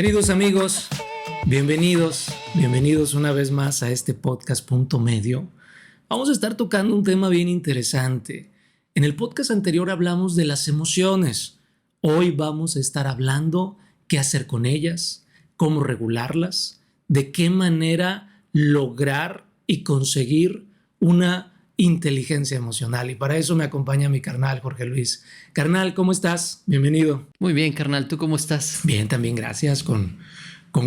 Queridos amigos, bienvenidos una vez más a este podcast Punto Medio. Vamos a estar tocando un tema bien interesante. En el podcast anterior hablamos de las emociones. Hoy vamos a estar hablando qué hacer con ellas, cómo regularlas, de qué manera lograr y conseguir una inteligencia emocional. Y para eso me acompaña mi carnal Jorge Luis. Carnal, ¿cómo estás? Bienvenido. Muy bien, carnal. ¿Tú cómo estás? Bien, también gracias. Con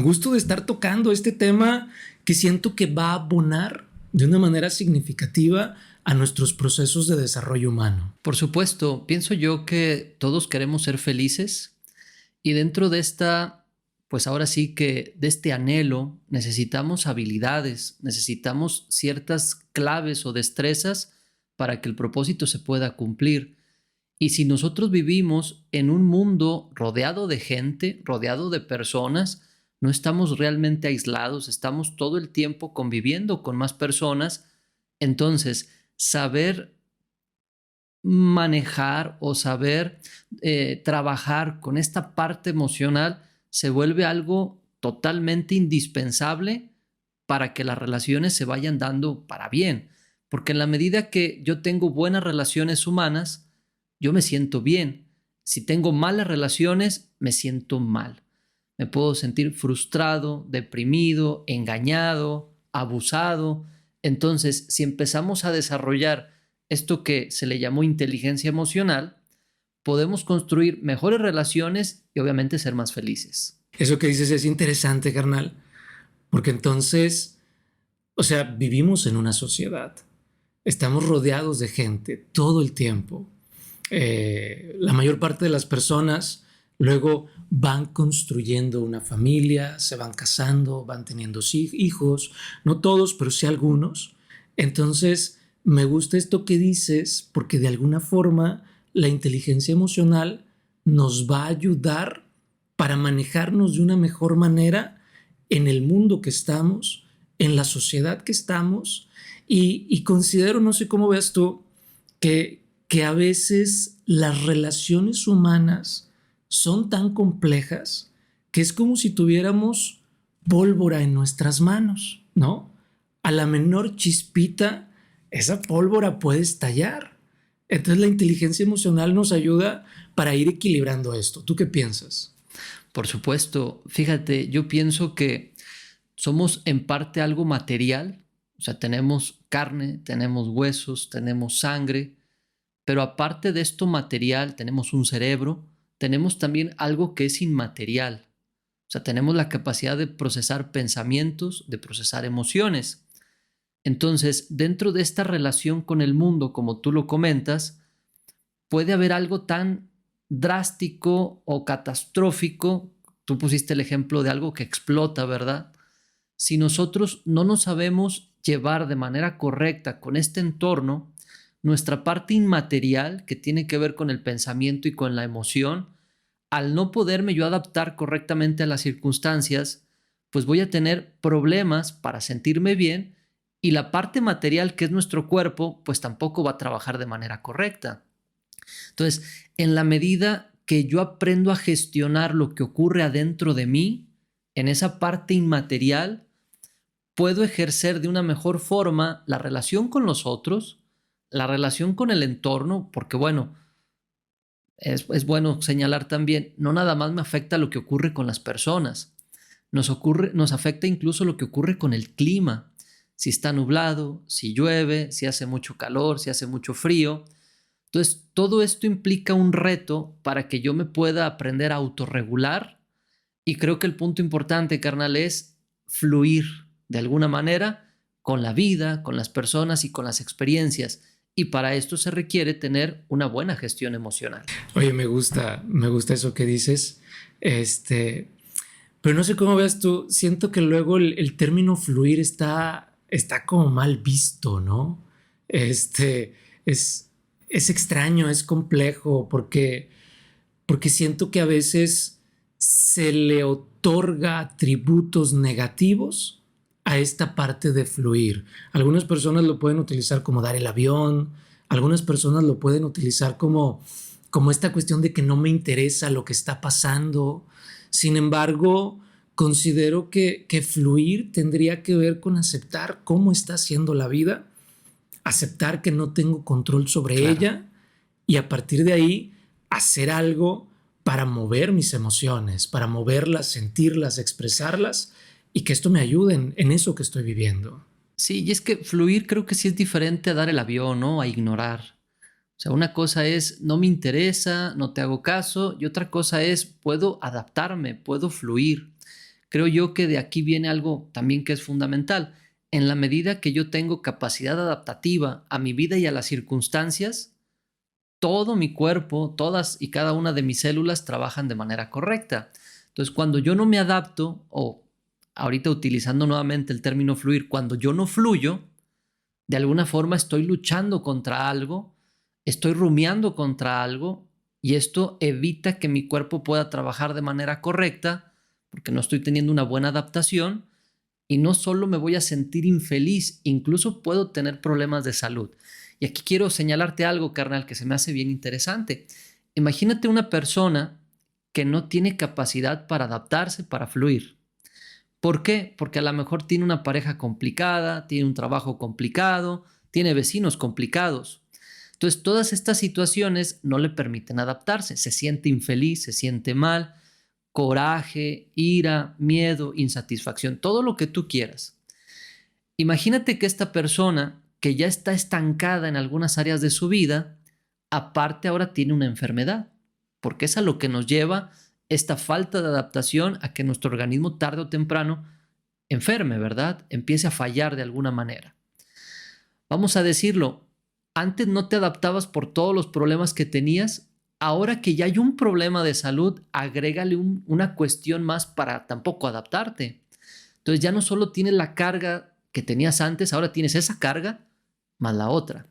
gusto de estar tocando este tema que siento que va a abonar de una manera significativa a nuestros procesos de desarrollo humano. Por supuesto, pienso yo que todos queremos ser felices y dentro de esta, pues ahora sí que de este anhelo necesitamos habilidades, necesitamos ciertas claves o destrezas para que el propósito se pueda cumplir. Y si nosotros vivimos en un mundo rodeado de gente, rodeado de personas, no estamos realmente aislados, estamos todo el tiempo conviviendo con más personas, entonces saber manejar o saber trabajar con esta parte emocional se vuelve algo totalmente indispensable para que las relaciones se vayan dando para bien. Porque en la medida que yo tengo buenas relaciones humanas, yo me siento bien. Si tengo malas relaciones, me siento mal. Me puedo sentir frustrado, deprimido, engañado, abusado. Entonces, si empezamos a desarrollar esto que se le llamó inteligencia emocional, podemos construir mejores relaciones y obviamente ser más felices. Eso que dices es interesante, carnal, porque entonces, vivimos en una sociedad. Estamos rodeados de gente todo el tiempo. La mayor parte de las personas luego van construyendo una familia, se van casando, van teniendo hijos, no todos, pero sí algunos. Entonces, me gusta esto que dices porque de alguna forma la inteligencia emocional nos va a ayudar para manejarnos de una mejor manera en el mundo que estamos, en la sociedad que estamos y considero, no sé cómo veas tú, que a veces las relaciones humanas son tan complejas que es como si tuviéramos pólvora en nuestras manos, ¿no? A la menor chispita, esa pólvora puede estallar. Entonces la inteligencia emocional nos ayuda para ir equilibrando esto. ¿Tú qué piensas? Por supuesto, fíjate, yo pienso que somos en parte algo material, o sea, tenemos carne, tenemos huesos, tenemos sangre, pero aparte de esto material, tenemos un cerebro, tenemos también algo que es inmaterial. O sea, tenemos la capacidad de procesar pensamientos, de procesar emociones. Entonces, dentro de esta relación con el mundo, como tú lo comentas, puede haber algo tan drástico o catastrófico. Tú pusiste el ejemplo de algo que explota, ¿verdad? Si nosotros no nos sabemos llevar de manera correcta con este entorno, nuestra parte inmaterial, que tiene que ver con el pensamiento y con la emoción, al no poderme yo adaptar correctamente a las circunstancias, pues voy a tener problemas para sentirme bien y la parte material, que es nuestro cuerpo, pues tampoco va a trabajar de manera correcta. Entonces, en la medida que yo aprendo a gestionar lo que ocurre adentro de mí, en esa parte inmaterial, puedo ejercer de una mejor forma la relación con los otros, la relación con el entorno, porque bueno, es bueno señalar también, no nada más me afecta lo que ocurre con las personas, nos afecta incluso lo que ocurre con el clima, si está nublado, si llueve, si hace mucho calor, si hace mucho frío. Entonces, todo esto implica un reto para que yo me pueda aprender a autorregular y creo que el punto importante, carnal, es fluir de alguna manera con la vida, con las personas y con las experiencias. Y para esto se requiere tener una buena gestión emocional. Oye, me gusta eso que dices. Pero no sé cómo veas tú. Siento que luego el término fluir está como mal visto, ¿no? Es extraño, es complejo, porque siento que a veces se le otorga atributos negativos a esta parte de fluir. Algunas personas lo pueden utilizar como dar el avión, algunas personas lo pueden utilizar como esta cuestión de que no me interesa lo que está pasando. Sin embargo, considero que fluir tendría que ver con aceptar cómo está siendo la vida, aceptar que no tengo control sobre ella y a partir de ahí hacer algo para mover mis emociones, para moverlas, sentirlas, expresarlas y que esto me ayude en eso que estoy viviendo. Sí, y es que fluir creo que sí es diferente a dar el avión, ¿no? A ignorar. O sea, una cosa es no me interesa, no te hago caso, y otra cosa es puedo adaptarme, puedo fluir. Creo yo que de aquí viene algo también que es fundamental. En la medida que yo tengo capacidad adaptativa a mi vida y a las circunstancias, todo mi cuerpo, todas y cada una de mis células trabajan de manera correcta. Entonces, cuando yo no me adapto, o ahorita utilizando nuevamente el término fluir, cuando yo no fluyo, de alguna forma estoy luchando contra algo, estoy rumiando contra algo y esto evita que mi cuerpo pueda trabajar de manera correcta porque no estoy teniendo una buena adaptación y no solo me voy a sentir infeliz, incluso puedo tener problemas de salud. Y aquí quiero señalarte algo, carnal, que se me hace bien interesante. Imagínate una persona que no tiene capacidad para adaptarse, para fluir. ¿Por qué? Porque a lo mejor tiene una pareja complicada, tiene un trabajo complicado, tiene vecinos complicados. Entonces, todas estas situaciones no le permiten adaptarse. Se siente infeliz, se siente mal, coraje, ira, miedo, insatisfacción, todo lo que tú quieras. Imagínate que esta persona que ya está estancada en algunas áreas de su vida, aparte ahora tiene una enfermedad, porque es a lo que nos lleva esta falta de adaptación a que nuestro organismo tarde o temprano enferme, ¿verdad? Empiece a fallar de alguna manera. Vamos a decirlo, antes no te adaptabas por todos los problemas que tenías, ahora que ya hay un problema de salud, agrégale una cuestión más para tampoco adaptarte. Entonces ya no solo tienes la carga que tenías antes, ahora tienes esa carga más la otra.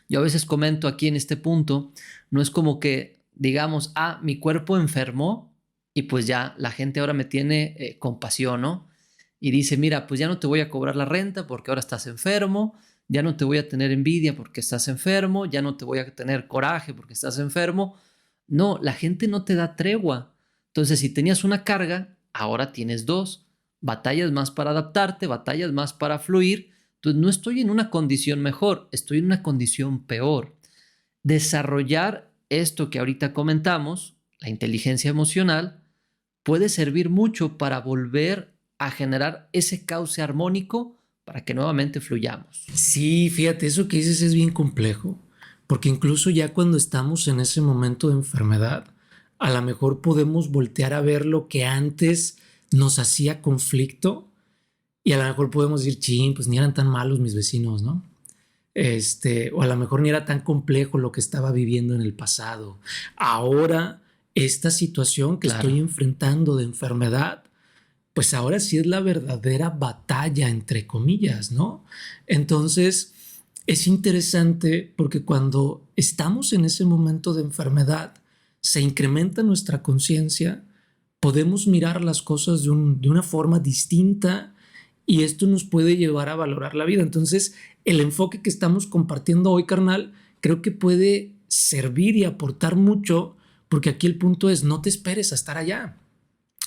Yo a veces comento aquí en este punto, no es como que digamos, mi cuerpo enfermó y pues ya la gente ahora me tiene compasión, ¿no? Y dice, mira, pues ya no te voy a cobrar la renta porque ahora estás enfermo, ya no te voy a tener envidia porque estás enfermo, ya no te voy a tener coraje porque estás enfermo. No, la gente no te da tregua. Entonces, si tenías una carga, ahora tienes dos. Batallas más para adaptarte, batallas más para fluir. Entonces, no estoy en una condición mejor, estoy en una condición peor. Desarrollar esto que ahorita comentamos, la inteligencia emocional, puede servir mucho para volver a generar ese cauce armónico para que nuevamente fluyamos. Sí, fíjate, eso que dices es bien complejo, porque incluso ya cuando estamos en ese momento de enfermedad, a lo mejor podemos voltear a ver lo que antes nos hacía conflicto y a lo mejor podemos decir, chin, pues ni eran tan malos mis vecinos, ¿no? O a lo mejor ni era tan complejo lo que estaba viviendo en el pasado. Ahora, esta situación que estoy enfrentando de enfermedad, pues ahora sí es la verdadera batalla, entre comillas, ¿no? Entonces, es interesante porque cuando estamos en ese momento de enfermedad, se incrementa nuestra conciencia, podemos mirar las cosas de una forma distinta y esto nos puede llevar a valorar la vida. Entonces, el enfoque que estamos compartiendo hoy, carnal, creo que puede servir y aportar mucho, porque aquí el punto es no te esperes a estar allá.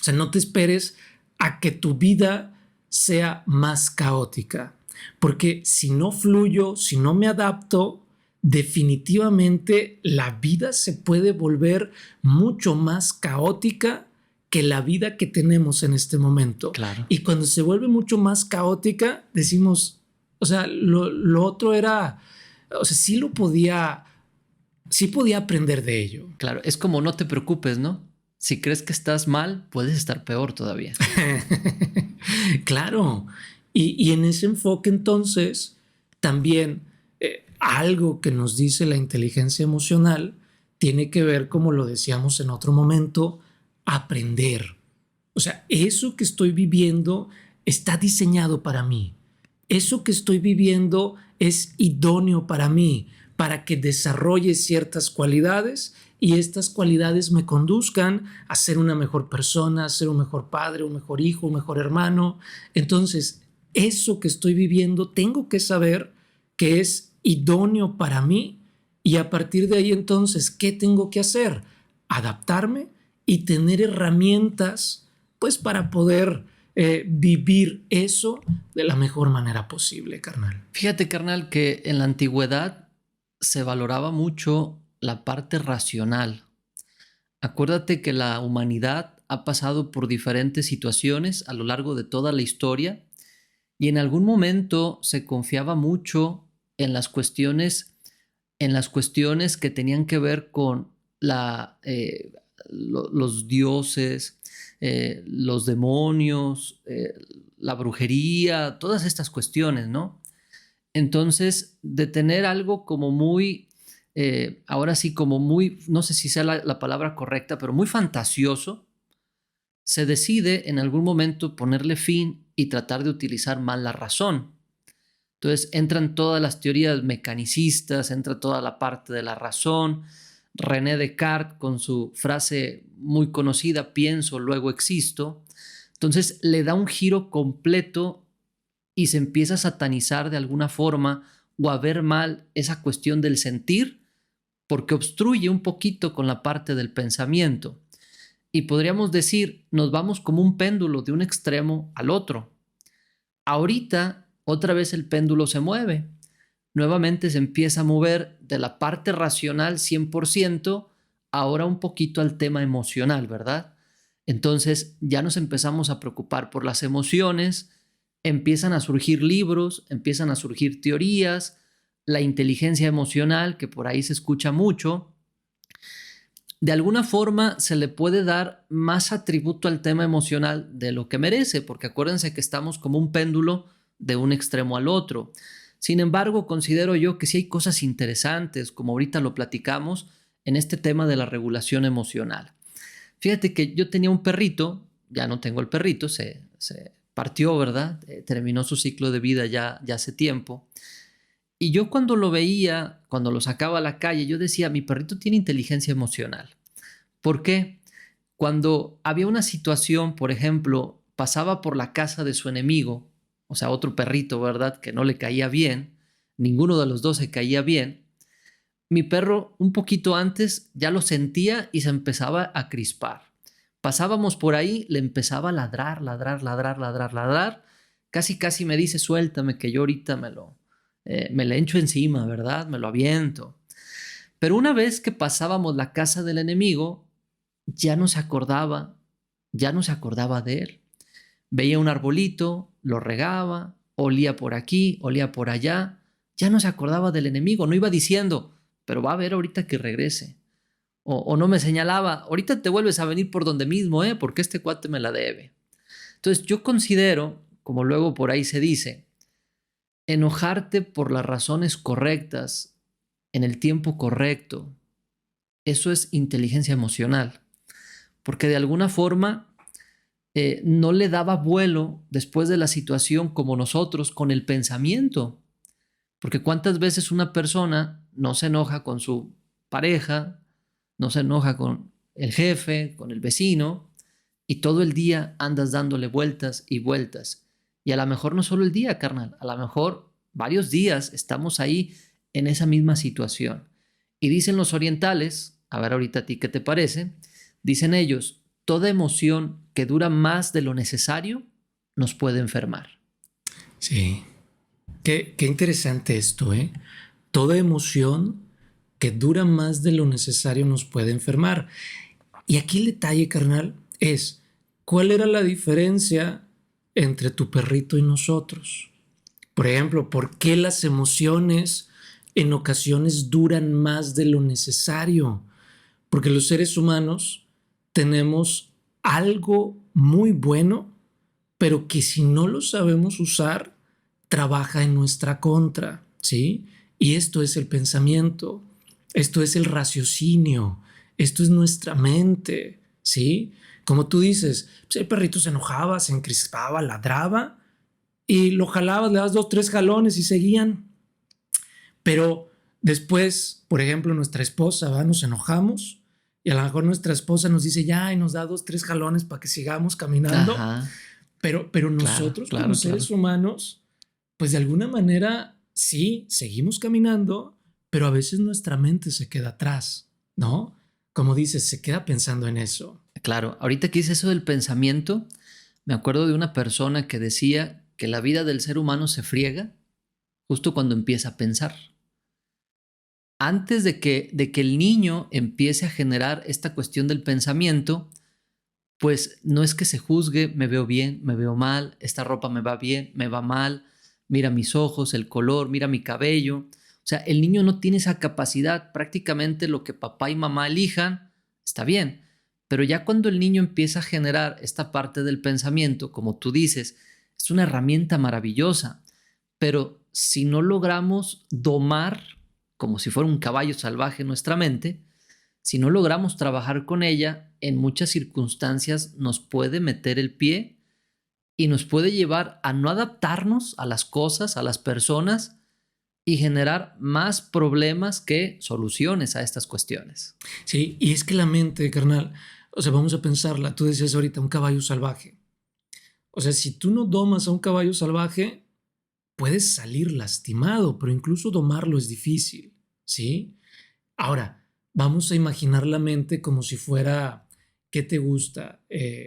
O sea, no te esperes a que tu vida sea más caótica, porque si no fluyo, si no me adapto, definitivamente la vida se puede volver mucho más caótica que la vida que tenemos en este momento. Claro. Y cuando se vuelve mucho más caótica, decimos, o sea, lo otro era, o sea, sí podía aprender de ello. Claro, es como no te preocupes, ¿no? Si crees que estás mal, puedes estar peor todavía. Claro. Y en ese enfoque entonces, también algo que nos dice la inteligencia emocional tiene que ver, como lo decíamos en otro momento, aprender. O sea, eso que estoy viviendo está diseñado para mí. Eso que estoy viviendo es idóneo para mí, para que desarrolle ciertas cualidades y estas cualidades me conduzcan a ser una mejor persona, a ser un mejor padre, un mejor hijo, un mejor hermano. Entonces, eso que estoy viviendo, tengo que saber que es idóneo para mí y a partir de ahí entonces, ¿qué tengo que hacer? Adaptarme y tener herramientas pues para poder vivir eso de la mejor manera posible, carnal. Fíjate, carnal, que en la antigüedad se valoraba mucho la parte racional. Acuérdate que la humanidad ha pasado por diferentes situaciones a lo largo de toda la historia y en algún momento se confiaba mucho en las cuestiones que tenían que ver con los dioses, los demonios, la brujería, todas estas cuestiones, ¿no? Entonces, de tener algo como muy, ahora sí, como muy, no sé si sea la palabra correcta, pero muy fantasioso, se decide en algún momento ponerle fin y tratar de utilizar más la razón. Entonces entran todas las teorías mecanicistas, entra toda la parte de la razón. René Descartes con su frase muy conocida, pienso, luego existo. Entonces le da un giro completo y se empieza a satanizar de alguna forma o a ver mal esa cuestión del sentir porque obstruye un poquito con la parte del pensamiento. Y podríamos decir, nos vamos como un péndulo de un extremo al otro. Ahorita, otra vez el péndulo se mueve. Nuevamente se empieza a mover de la parte racional 100%, ahora un poquito al tema emocional, ¿verdad? Entonces ya nos empezamos a preocupar por las emociones, empiezan a surgir libros, empiezan a surgir teorías, la inteligencia emocional, que por ahí se escucha mucho. De alguna forma se le puede dar más atributo al tema emocional de lo que merece, porque acuérdense que estamos como un péndulo de un extremo al otro. Sin embargo, considero yo que sí hay cosas interesantes, como ahorita lo platicamos, en este tema de la regulación emocional. Fíjate que yo tenía un perrito, ya no tengo el perrito, se partió, ¿verdad? Terminó su ciclo de vida ya hace tiempo. Y yo cuando lo veía, cuando lo sacaba a la calle, yo decía, mi perrito tiene inteligencia emocional. ¿Por qué? Cuando había una situación, por ejemplo, pasaba por la casa de su enemigo, o sea, otro perrito, ¿verdad? Que no le caía bien, ninguno de los dos se caía bien, mi perro un poquito antes ya lo sentía y se empezaba a crispar. Pasábamos por ahí, le empezaba a ladrar, ladrar, ladrar, ladrar, ladrar. Casi, casi me dice, suéltame, que yo ahorita me le echo encima, ¿verdad? Me lo aviento. Pero una vez que pasábamos la casa del enemigo, ya no se acordaba, ya no se acordaba de él. Veía un arbolito, lo regaba, olía por aquí, olía por allá, ya no se acordaba del enemigo, no iba diciendo, pero va a ver ahorita que regrese. O no me señalaba, ahorita te vuelves a venir por donde mismo, porque este cuate me la debe. Entonces yo considero, como luego por ahí se dice, enojarte por las razones correctas, en el tiempo correcto, eso es inteligencia emocional, porque de alguna forma no le daba vuelo después de la situación como nosotros con el pensamiento, porque cuántas veces una persona no se enoja con su pareja, no se enoja con el jefe, con el vecino, y todo el día andas dándole vueltas y vueltas. Y a lo mejor no solo el día, carnal, a lo mejor varios días estamos ahí en esa misma situación. Y dicen los orientales, a ver ahorita a ti qué te parece, dicen ellos, toda emoción que dura más de lo necesario nos puede enfermar. Sí, qué interesante esto, ¿eh? Toda emoción que dura más de lo necesario nos puede enfermar. Y aquí el detalle, carnal, es ¿cuál era la diferencia entre tu perrito y nosotros? Por ejemplo, ¿por qué las emociones en ocasiones duran más de lo necesario? Porque los seres humanos tenemos algo muy bueno, pero que si no lo sabemos usar, trabaja en nuestra contra, ¿sí? Y esto es el pensamiento, esto es el raciocinio, esto es nuestra mente, ¿sí? Como tú dices, pues el perrito se enojaba, se encrispaba, ladraba y lo jalabas, le das 2, 3 jalones y seguían. Pero después, por ejemplo, nuestra esposa, ¿va? Nos enojamos y a lo mejor nuestra esposa nos dice ya y nos da 2, 3 jalones para que sigamos caminando. Ajá. Pero nosotros como seres humanos, pues de alguna manera sí, seguimos caminando, pero a veces nuestra mente se queda atrás, ¿no? Como dices, se queda pensando en eso. Claro, ahorita que hice eso del pensamiento, me acuerdo de una persona que decía que la vida del ser humano se friega justo cuando empieza a pensar. Antes de que el niño empiece a generar esta cuestión del pensamiento, pues no es que se juzgue, me veo bien, me veo mal, esta ropa me va bien, me va mal, mira mis ojos, el color, mira mi cabello. O sea, el niño no tiene esa capacidad, prácticamente lo que papá y mamá elijan está bien, pero ya cuando el niño empieza a generar esta parte del pensamiento, como tú dices, es una herramienta maravillosa, pero si no logramos domar, como si fuera un caballo salvaje nuestra mente, si no logramos trabajar con ella, en muchas circunstancias nos puede meter el pie y nos puede llevar a no adaptarnos a las cosas, a las personas y generar más problemas que soluciones a estas cuestiones. Sí, y es que la mente, carnal, o sea, vamos a pensarla, tú decías ahorita un caballo salvaje. O sea, si tú no domas a un caballo salvaje, puedes salir lastimado, pero incluso domarlo es difícil, ¿sí? Ahora, vamos a imaginar la mente como si fuera, ¿qué te gusta?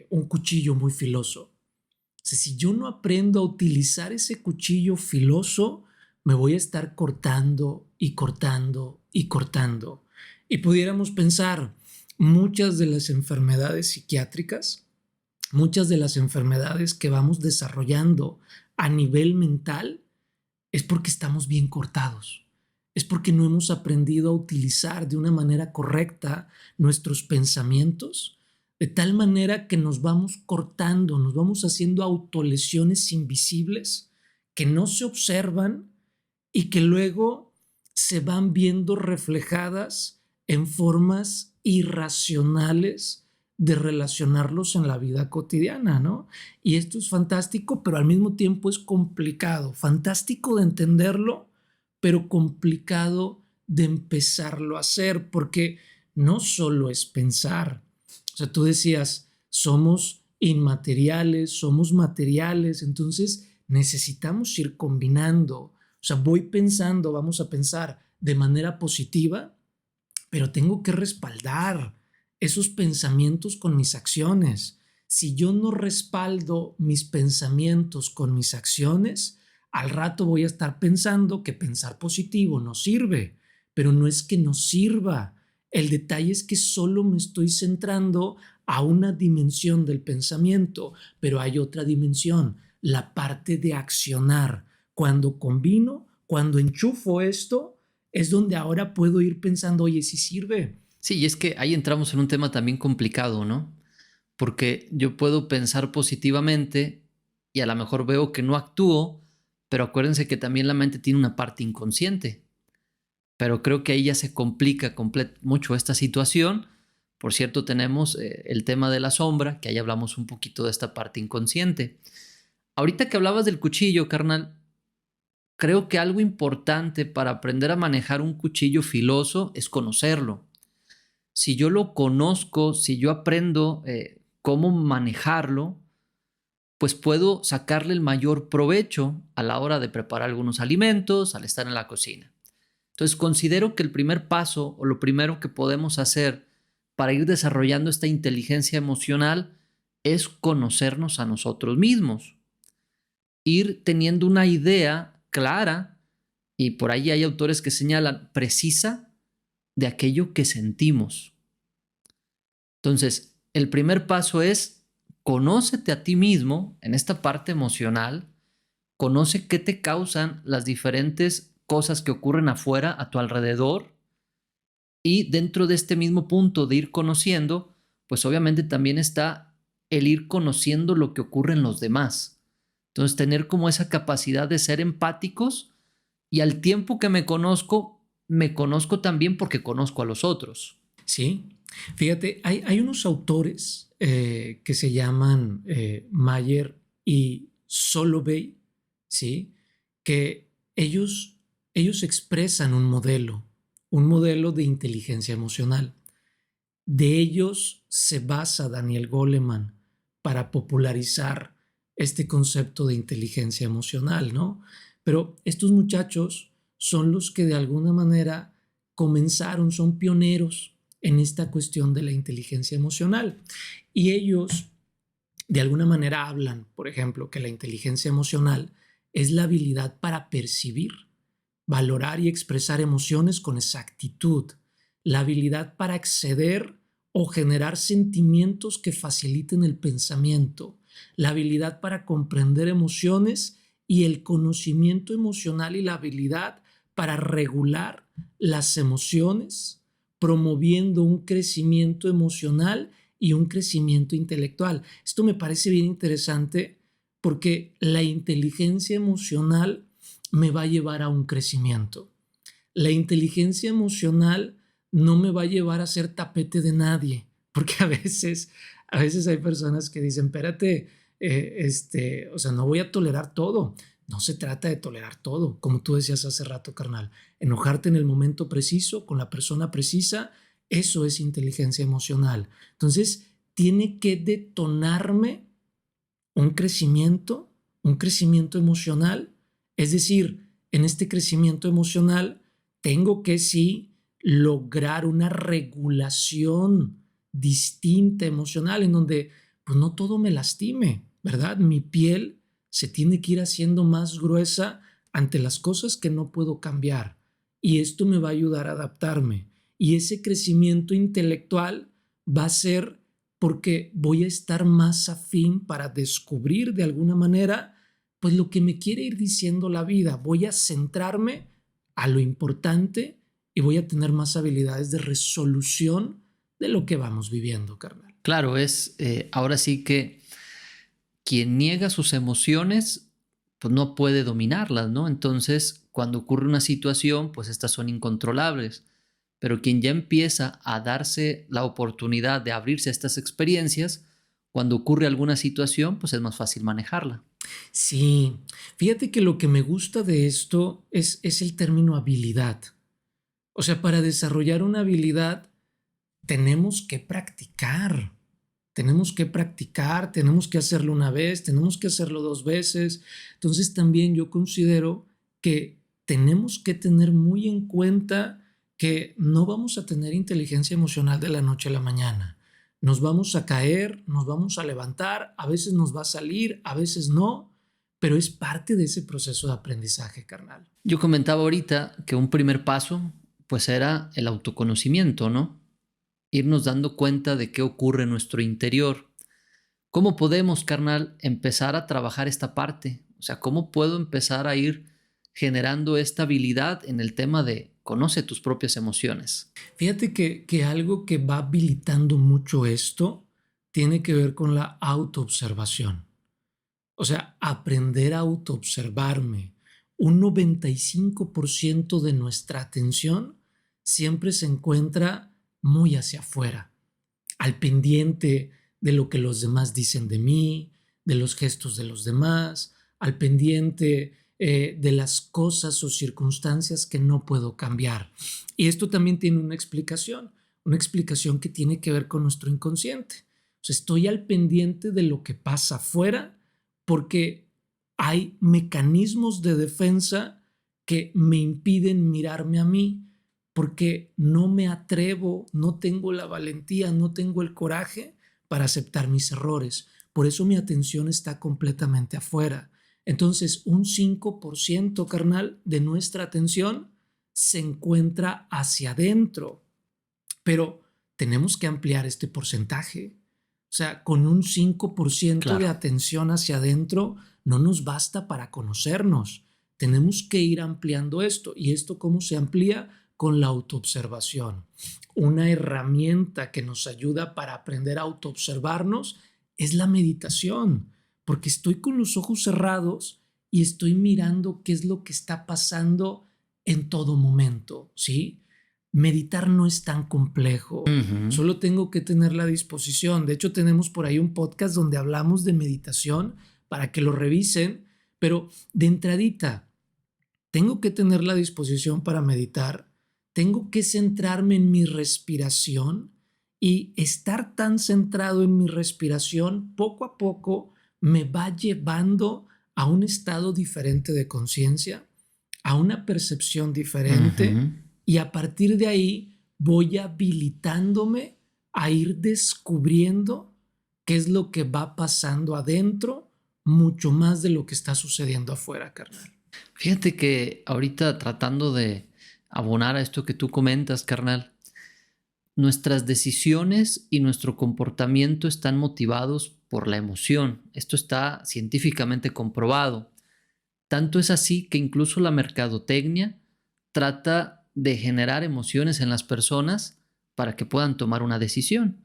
Un cuchillo muy filoso. O sea, si yo no aprendo a utilizar ese cuchillo filoso, me voy a estar cortando y cortando y cortando. Y pudiéramos pensar, muchas de las enfermedades psiquiátricas, muchas de las enfermedades que vamos desarrollando a nivel mental, es porque estamos bien cortados. Es porque no hemos aprendido a utilizar de una manera correcta nuestros pensamientos, de tal manera que nos vamos cortando, nos vamos haciendo autolesiones invisibles que no se observan y que luego se van viendo reflejadas en formas irracionales de relacionarlos en la vida cotidiana, ¿no? Y esto es fantástico, pero al mismo tiempo es complicado. Fantástico de entenderlo, pero complicado de empezarlo a hacer, porque no solo es pensar. O sea, tú decías, somos inmateriales, somos materiales, entonces necesitamos ir combinando. O sea, voy pensando, vamos a pensar de manera positiva, pero tengo que respaldar esos pensamientos con mis acciones. Si yo no respaldo mis pensamientos con mis acciones, al rato voy a estar pensando que pensar positivo no sirve, pero no es que no sirva. El detalle es que solo me estoy centrando a una dimensión del pensamiento, pero hay otra dimensión, la parte de accionar. Cuando combino, cuando enchufo esto, es donde ahora puedo ir pensando, oye, si sirve. Sí, y es que ahí entramos en un tema también complicado, ¿no? Porque yo puedo pensar positivamente y a lo mejor veo que no actúo, pero acuérdense que también la mente tiene una parte inconsciente. Pero creo que ahí ya se complica mucho esta situación. Por cierto, tenemos el tema de la sombra, que ahí hablamos un poquito de esta parte inconsciente. Ahorita que hablabas del cuchillo, carnal, creo que algo importante para aprender a manejar un cuchillo filoso es conocerlo. Si yo lo conozco, si yo aprendo cómo manejarlo, pues puedo sacarle el mayor provecho a la hora de preparar algunos alimentos, al estar en la cocina. Entonces considero que el primer paso o lo primero que podemos hacer para ir desarrollando esta inteligencia emocional es conocernos a nosotros mismos, ir teniendo una idea clara, y por ahí hay autores que señalan precisa, de aquello que sentimos. Entonces, el primer paso es conócete a ti mismo en esta parte emocional, conoce qué te causan las diferentes cosas que ocurren afuera, a tu alrededor, y dentro de este mismo punto de ir conociendo, pues obviamente también está el ir conociendo lo que ocurre en los demás. Entonces, tener como esa capacidad de ser empáticos y al tiempo que me conozco también porque conozco a los otros. Sí, fíjate, hay unos autores que se llaman Mayer y Solovey, ¿sí? Que ellos expresan un modelo de inteligencia emocional. De ellos se basa Daniel Goleman para popularizar este concepto de inteligencia emocional, ¿no? Pero estos muchachos son los que de alguna manera comenzaron, son pioneros en esta cuestión de la inteligencia emocional. Y ellos, de alguna manera, hablan, por ejemplo, que la inteligencia emocional es la habilidad para percibir, valorar y expresar emociones con exactitud, la habilidad para acceder o generar sentimientos que faciliten el pensamiento, la habilidad para comprender emociones y el conocimiento emocional y la habilidad para regular las emociones, promoviendo un crecimiento emocional y un crecimiento intelectual. Esto me parece bien interesante porque la inteligencia emocional me va a llevar a un crecimiento. La inteligencia emocional no me va a llevar a ser tapete de nadie, porque a veces hay personas que dicen, espérate, o sea, no voy a tolerar todo. No se trata de tolerar todo, como tú decías hace rato, carnal. Enojarte en el momento preciso, con la persona precisa, eso es inteligencia emocional. Entonces, tiene que detonarme un crecimiento emocional. Es decir, en este crecimiento emocional tengo que sí lograr una regulación distinta emocional en donde pues no todo me lastime, ¿verdad? Mi piel se tiene que ir haciendo más gruesa ante las cosas que no puedo cambiar y esto me va a ayudar a adaptarme y ese crecimiento intelectual va a ser porque voy a estar más afín para descubrir de alguna manera pues lo que me quiere ir diciendo la vida. Voy a centrarme a lo importante y voy a tener más habilidades de resolución de lo que vamos viviendo, carnal. Claro, es ahora sí que quien niega sus emociones, pues no puede dominarlas, ¿no? Entonces, cuando ocurre una situación, pues estas son incontrolables. Pero quien ya empieza a darse la oportunidad de abrirse a estas experiencias, cuando ocurre alguna situación, pues es más fácil manejarla. Sí, fíjate que lo que me gusta de esto es el término habilidad. O sea, para desarrollar una habilidad tenemos que practicar. Tenemos que practicar, tenemos que hacerlo una vez, tenemos que hacerlo 2 veces. Entonces también yo considero que tenemos que tener muy en cuenta que no vamos a tener inteligencia emocional de la noche a la mañana. Nos vamos a caer, nos vamos a levantar, a veces nos va a salir, a veces no, pero es parte de ese proceso de aprendizaje, carnal. Yo comentaba ahorita que un primer paso, pues era el autoconocimiento, ¿no? Irnos dando cuenta de qué ocurre en nuestro interior. ¿Cómo podemos, carnal, empezar a trabajar esta parte? O sea, ¿cómo puedo empezar a ir generando esta habilidad en el tema de conoce tus propias emociones? Fíjate que algo que va habilitando mucho esto tiene que ver con la autoobservación. O sea, aprender a autoobservarme. Un 95% de nuestra atención siempre se encuentra muy hacia afuera, al pendiente de lo que los demás dicen de mí, de los gestos de los demás, al pendiente de las cosas o circunstancias que no puedo cambiar. Y esto también tiene una explicación que tiene que ver con nuestro inconsciente. O sea, estoy al pendiente de lo que pasa afuera porque hay mecanismos de defensa que me impiden mirarme a mí, porque no me atrevo, no tengo la valentía, no tengo el coraje para aceptar mis errores. Por eso mi atención está completamente afuera. Entonces, un 5%, carnal, de nuestra atención se encuentra hacia adentro, pero tenemos que ampliar este porcentaje. O sea, con un 5% de Claro. atención hacia adentro no nos basta para conocernos. Tenemos que ir ampliando esto. ¿Y esto cómo se amplía? Con la autoobservación. Una herramienta que nos ayuda para aprender a autoobservarnos es la meditación, porque estoy con los ojos cerrados y estoy mirando qué es lo que está pasando en todo momento, ¿sí? Meditar no es tan complejo, Ujú. solo tengo que tener la disposición. De hecho, tenemos por ahí un podcast donde hablamos de meditación para que lo revisen, pero de entradita, tengo que tener la disposición para meditar, tengo que centrarme en mi respiración y estar tan centrado en mi respiración poco a poco me va llevando a un estado diferente de conciencia, a una percepción diferente Ujú. y a partir de ahí voy habilitándome a ir descubriendo qué es lo que va pasando adentro, mucho más de lo que está sucediendo afuera, carnal. Fíjate que ahorita tratando de abonar a esto que tú comentas, carnal, nuestras decisiones y nuestro comportamiento están motivados por la emoción. Esto está científicamente comprobado. Tanto es así que incluso la mercadotecnia trata de generar emociones en las personas para que puedan tomar una decisión.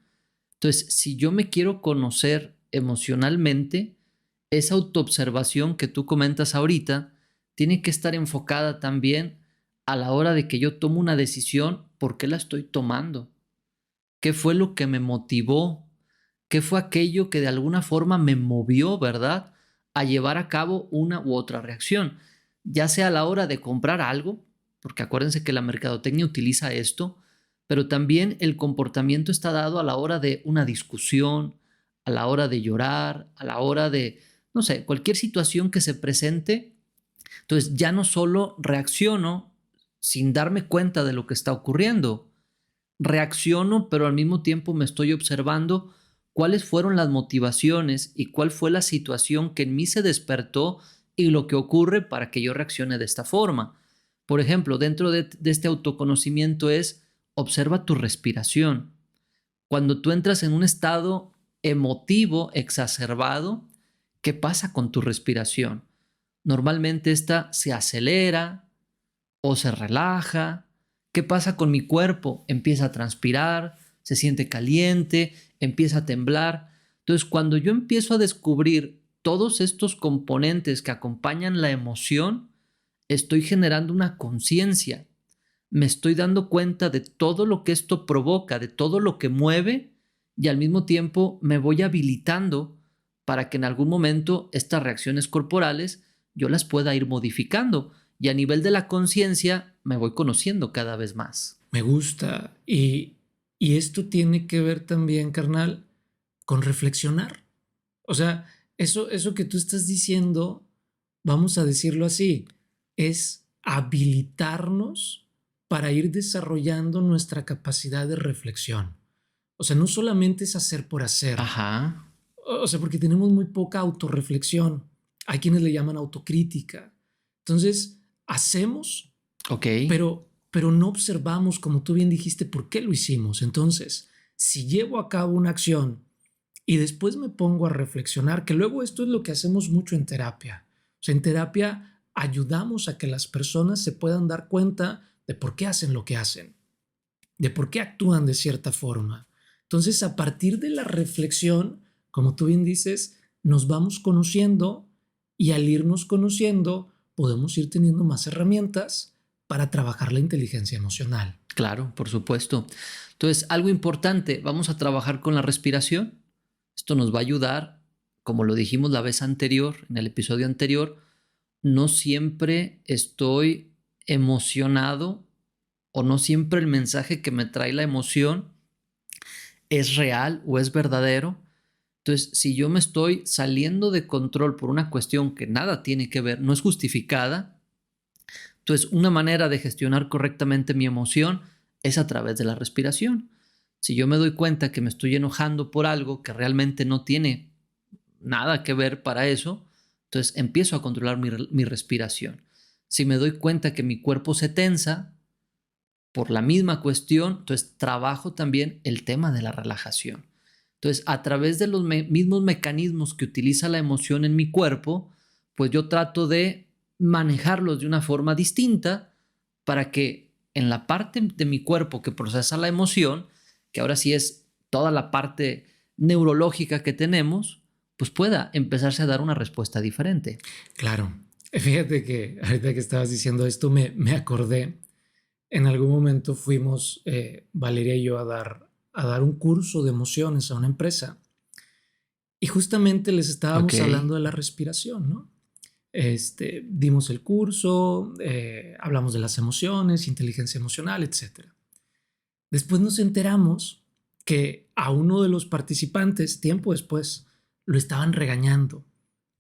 Entonces, si yo me quiero conocer emocionalmente, esa autoobservación que tú comentas ahorita tiene que estar enfocada también a la hora de que yo tomo una decisión, ¿por qué la estoy tomando? ¿Qué fue lo que me motivó? ¿Qué fue aquello que de alguna forma me movió, verdad, a llevar a cabo una u otra reacción? Ya sea a la hora de comprar algo, porque acuérdense que la mercadotecnia utiliza esto, pero también el comportamiento está dado a la hora de una discusión, a la hora de llorar, a la hora de, no sé, cualquier situación que se presente. Entonces ya no solo reacciono sin darme cuenta de lo que está ocurriendo, reacciono, pero al mismo tiempo me estoy observando cuáles fueron las motivaciones y cuál fue la situación que en mí se despertó y lo que ocurre para que yo reaccione de esta forma. Por ejemplo, dentro de este autoconocimiento es observa tu respiración. Cuando tú entras en un estado emotivo exacerbado, ¿qué pasa con tu respiración? Normalmente esta se acelera o se relaja. ¿Qué pasa con mi cuerpo? Empieza a transpirar, se siente caliente, empieza a temblar. Entonces, cuando yo empiezo a descubrir todos estos componentes que acompañan la emoción, estoy generando una conciencia. Me estoy dando cuenta de todo lo que esto provoca, de todo lo que mueve, y al mismo tiempo me voy habilitando para que en algún momento estas reacciones corporales yo las pueda ir modificando. Y a nivel de la conciencia me voy conociendo cada vez más. Me gusta. Y esto tiene que ver también, carnal, con reflexionar. O sea, eso que tú estás diciendo, vamos a decirlo así, es habilitarnos para ir desarrollando nuestra capacidad de reflexión. O sea, no solamente es hacer por hacer. Ajá. O sea, porque tenemos muy poca autorreflexión. Hay quienes le llaman autocrítica. Entonces, hacemos, Ok. pero no observamos, como tú bien dijiste, por qué lo hicimos. Entonces, si llevo a cabo una acción y después me pongo a reflexionar, que luego esto es lo que hacemos mucho en terapia. O sea, en terapia ayudamos a que las personas se puedan dar cuenta de por qué hacen lo que hacen, de por qué actúan de cierta forma. Entonces, a partir de la reflexión, como tú bien dices, nos vamos conociendo y al irnos conociendo, podemos ir teniendo más herramientas para trabajar la inteligencia emocional. Claro, por supuesto. Entonces, algo importante, vamos a trabajar con la respiración. Esto nos va a ayudar, como lo dijimos la vez anterior, en el episodio anterior, no siempre estoy emocionado o no siempre el mensaje que me trae la emoción es real o es verdadero. Entonces, si yo me estoy saliendo de control por una cuestión que nada tiene que ver, no es justificada, entonces una manera de gestionar correctamente mi emoción es a través de la respiración. Si yo me doy cuenta que me estoy enojando por algo que realmente no tiene nada que ver para eso, entonces empiezo a controlar mi respiración. Si me doy cuenta que mi cuerpo se tensa por la misma cuestión, entonces trabajo también el tema de la relajación. Entonces, a través de los mismos mecanismos que utiliza la emoción en mi cuerpo, pues yo trato de manejarlos de una forma distinta para que en la parte de mi cuerpo que procesa la emoción, que ahora sí es toda la parte neurológica que tenemos, pues pueda empezarse a dar una respuesta diferente. Claro. Fíjate que ahorita que estabas diciendo esto, me acordé. En algún momento fuimos, Valeria y yo, a dar un curso de emociones a una empresa. Y justamente les Ok, estábamos hablando de la respiración, ¿no? Dimos el curso, hablamos de las emociones, inteligencia emocional, etc. Después nos enteramos que a uno de los participantes, tiempo después, lo estaban regañando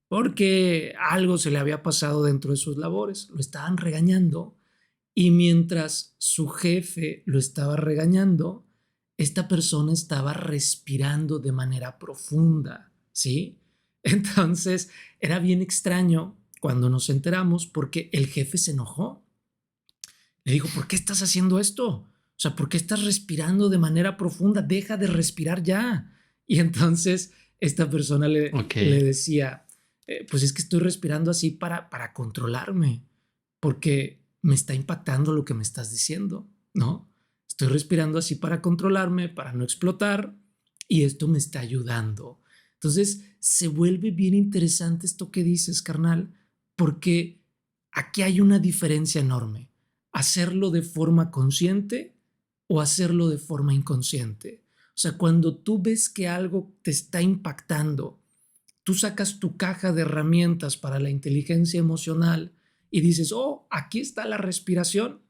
porque algo se le había pasado dentro de sus labores. Lo estaban regañando Y mientras su jefe lo estaba regañando, esta persona estaba respirando de manera profunda, ¿sí? Entonces era bien extraño cuando nos enteramos porque el jefe se enojó. Le dijo, ¿por qué estás haciendo esto? O sea, ¿por qué estás respirando de manera profunda? Deja de respirar ya. Y entonces esta persona le Ok. decía, pues es que estoy respirando así para controlarme, porque me está impactando lo que me estás diciendo, ¿no? Estoy respirando así para controlarme, para no explotar, y esto me está ayudando. Entonces se vuelve bien interesante esto que dices, carnal, porque aquí hay una diferencia enorme. Hacerlo de forma consciente o hacerlo de forma inconsciente. O sea, cuando tú ves que algo te está impactando, tú sacas tu caja de herramientas para la inteligencia emocional y dices, oh, aquí está la respiración,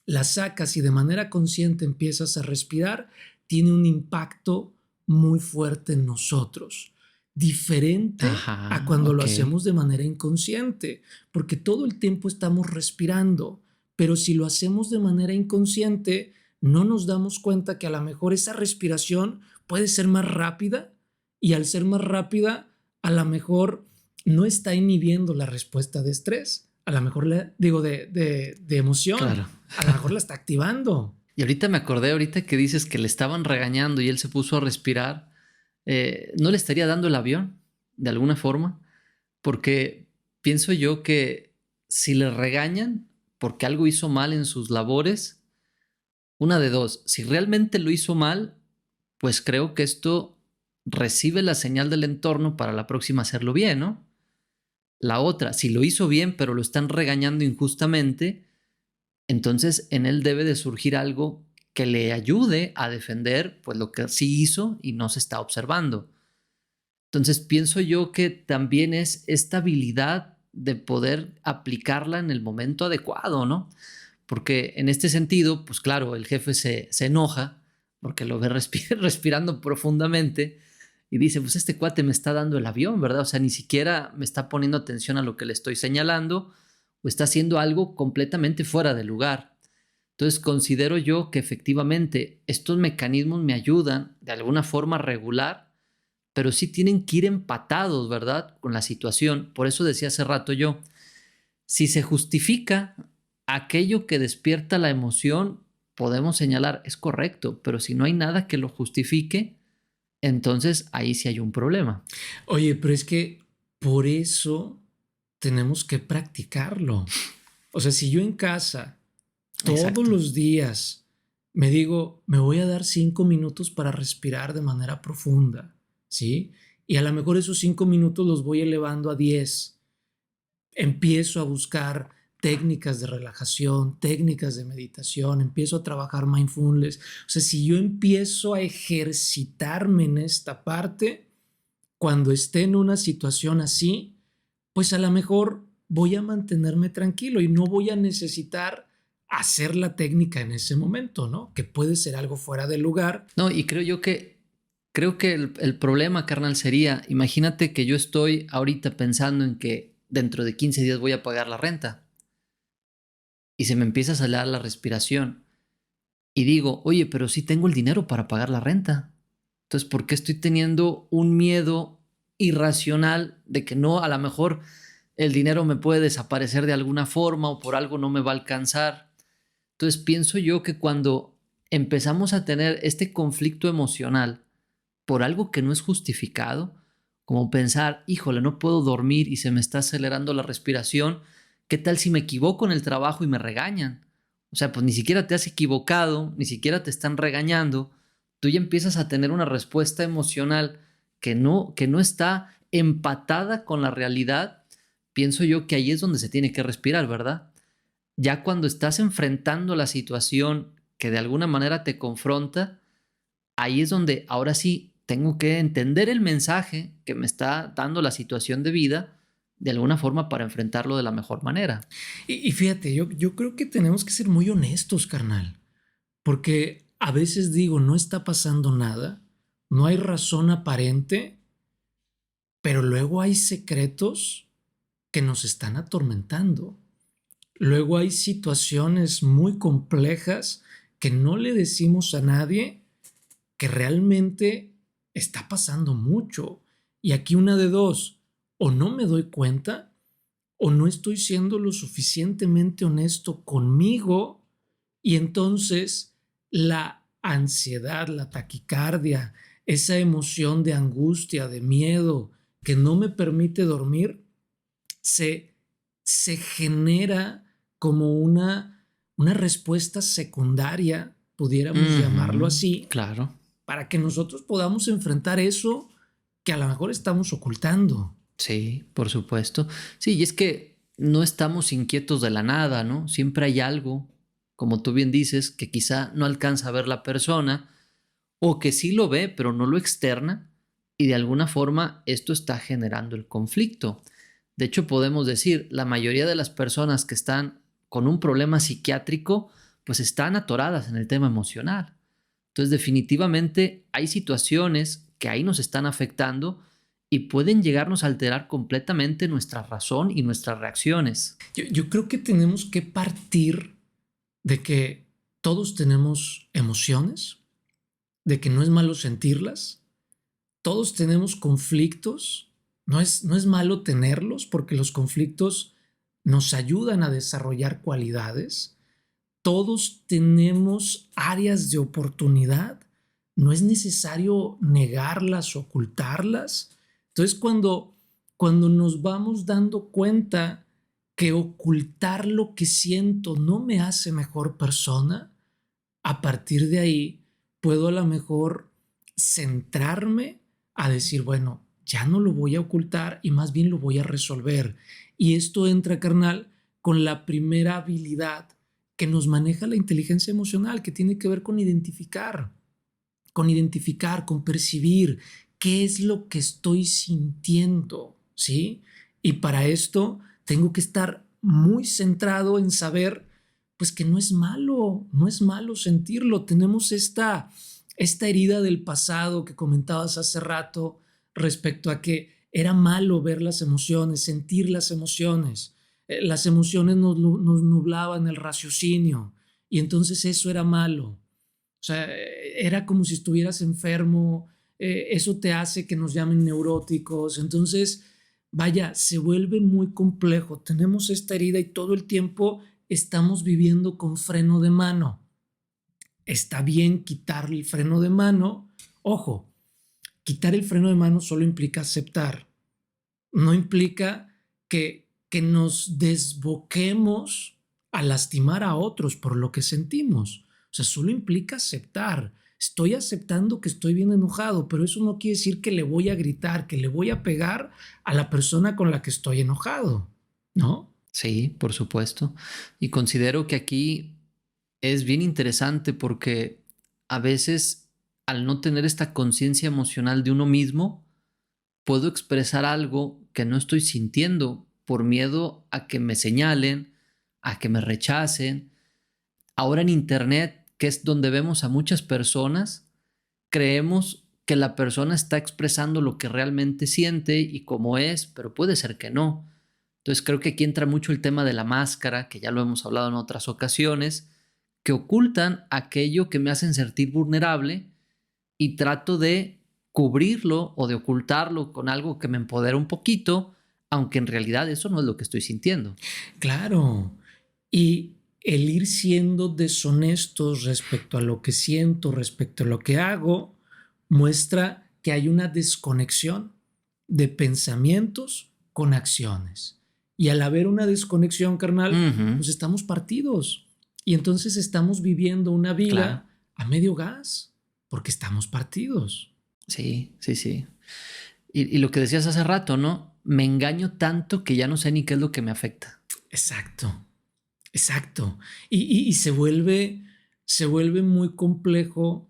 la sacas y de manera consciente empiezas a respirar, tiene un impacto muy fuerte en nosotros, diferente a Ajá, cuando lo ok. hacemos de manera inconsciente, porque todo el tiempo estamos respirando, pero si lo hacemos de manera inconsciente, no nos damos cuenta que a lo mejor esa respiración puede ser más rápida y al ser más rápida, a lo mejor no está inhibiendo la respuesta de estrés, a lo mejor le digo de emoción, Claro. a lo mejor la está activando. Y ahorita me acordé, ahorita que dices que le estaban regañando y él se puso a respirar, ¿no le estaría dando el avión de alguna forma? Porque pienso yo que si le regañan porque algo hizo mal en sus labores, una de dos, si realmente lo hizo mal, pues creo que esto recibe la señal del entorno para la próxima hacerlo bien, ¿no? La otra, si lo hizo bien pero lo están regañando injustamente, entonces en él debe de surgir algo que le ayude a defender pues lo que sí hizo y no se está observando. Entonces pienso yo que también es esta habilidad de poder aplicarla en el momento adecuado, ¿no? Porque en este sentido, pues claro, el jefe se enoja porque lo ve respirando profundamente y dice, pues este cuate me está dando el avión, ¿verdad? O sea, ni siquiera me está poniendo atención a lo que le estoy señalando o está haciendo algo completamente fuera de lugar. Entonces considero yo que efectivamente estos mecanismos me ayudan de alguna forma a regular, pero sí tienen que ir empatados, ¿verdad? Con la situación. Por eso decía hace rato yo, si se justifica aquello que despierta la emoción, podemos señalar, es correcto, pero si no hay nada que lo justifique, entonces ahí sí hay un problema. Oye, pero es que por eso tenemos que practicarlo. O sea, si yo en casa todos Exacto. los días me digo, me voy a dar 5 minutos para respirar de manera profunda, ¿sí? Y a lo mejor esos 5 minutos los voy elevando a 10. Empiezo a buscar técnicas de relajación, técnicas de meditación, empiezo a trabajar mindfulness. O sea, si yo empiezo a ejercitarme en esta parte, cuando esté en una situación así, pues a lo mejor voy a mantenerme tranquilo y no voy a necesitar hacer la técnica en ese momento, ¿no? Que puede ser algo fuera de lugar. No, y creo que el problema, carnal, sería, imagínate que yo estoy ahorita pensando en que dentro de 15 días voy a pagar la renta y se me empieza a salir la respiración y digo, oye, pero sí tengo el dinero para pagar la renta. Entonces, ¿por qué estoy teniendo un miedo irracional de que no, a lo mejor el dinero me puede desaparecer de alguna forma o por algo no me va a alcanzar? Entonces, pienso yo que cuando empezamos a tener este conflicto emocional por algo que no es justificado, como pensar, híjole, no puedo dormir y se me está acelerando la respiración, ¿qué tal si me equivoco en el trabajo y me regañan? O sea, pues ni siquiera te has equivocado, ni siquiera te están regañando, tú ya empiezas a tener una respuesta emocional que no está empatada con la realidad. Pienso yo que ahí es donde se tiene que respirar, ¿verdad? Ya cuando estás enfrentando la situación que de alguna manera te confronta, ahí es donde ahora sí tengo que entender el mensaje que me está dando la situación de vida de alguna forma para enfrentarlo de la mejor manera. Y fíjate, yo creo que tenemos que ser muy honestos, carnal, porque a veces digo, no está pasando nada, no hay razón aparente, pero luego hay secretos que nos están atormentando. Luego hay situaciones muy complejas que no le decimos a nadie que realmente está pasando mucho. Y aquí una de dos, o no me doy cuenta, o no estoy siendo lo suficientemente honesto conmigo, y entonces la ansiedad, la taquicardia, esa emoción de angustia, de miedo que no me permite dormir, se, se genera como una respuesta secundaria, pudiéramos llamarlo Ujú, así, claro. para que nosotros podamos enfrentar eso que a lo mejor estamos ocultando. Sí, por supuesto. Sí, y es que no estamos inquietos de la nada, ¿no? Siempre hay algo, como tú bien dices, que quizá no alcanza a ver la persona o que sí lo ve, pero no lo externa, y de alguna forma esto está generando el conflicto. De hecho, podemos decir, la mayoría de las personas que están con un problema psiquiátrico, pues están atoradas en el tema emocional. Entonces, definitivamente hay situaciones que ahí nos están afectando y pueden llegarnos a alterar completamente nuestra razón y nuestras reacciones. Yo creo que tenemos que partir de que todos tenemos emociones, de que no es malo sentirlas, todos tenemos conflictos, no es malo tenerlos porque los conflictos nos ayudan a desarrollar cualidades, todos tenemos áreas de oportunidad, no es necesario negarlas, ocultarlas. Entonces cuando nos vamos dando cuenta que ocultar lo que siento no me hace mejor persona, a partir de ahí puedo a lo mejor centrarme a decir, bueno, ya no lo voy a ocultar y más bien lo voy a resolver. Y esto entra, carnal, con la primera habilidad que nos maneja la inteligencia emocional, que tiene que ver con percibir qué es lo que estoy sintiendo, ¿sí? Y para esto tengo que estar muy centrado en saber, pues que no es malo sentirlo. Tenemos esta herida del pasado que comentabas hace rato respecto a que era malo ver las emociones, sentir las emociones. Las emociones nos nublaban el raciocinio y entonces eso era malo. O sea, era como si estuvieras enfermo, eso te hace que nos llamen neuróticos. Entonces, vaya, se vuelve muy complejo. Tenemos esta herida y todo el tiempo estamos viviendo con freno de mano. Está bien quitar el freno de mano. Ojo, quitar el freno de mano solo implica aceptar. No implica que nos desboquemos a lastimar a otros por lo que sentimos. O sea, solo implica aceptar. Estoy aceptando que estoy bien enojado, pero eso no quiere decir que le voy a gritar, que le voy a pegar a la persona con la que estoy enojado, ¿no? Sí, por supuesto. Y considero que aquí es bien interesante porque a veces al no tener esta conciencia emocional de uno mismo, puedo expresar algo que no estoy sintiendo por miedo a que me señalen, a que me rechacen. Ahora en Internet, que es donde vemos a muchas personas, creemos que la persona está expresando lo que realmente siente y cómo es, pero puede ser que no. Entonces creo que aquí entra mucho el tema de la máscara, que ya lo hemos hablado en otras ocasiones, que ocultan aquello que me hacen sentir vulnerable y trato de cubrirlo o de ocultarlo con algo que me empodera un poquito, aunque en realidad eso no es lo que estoy sintiendo. Claro. Y el ir siendo deshonestos respecto a lo que siento, respecto a lo que hago, muestra que hay una desconexión de pensamientos con acciones. Y al haber una desconexión, carnal, Ujú, pues estamos partidos. Y entonces estamos viviendo una claro, vida a medio gas, porque estamos partidos. sí, sí, sí. Y lo que decías hace rato, ¿no? Me engaño tanto que ya no sé ni qué es lo que me afecta. Exacto. Exacto. Y se vuelve muy complejo.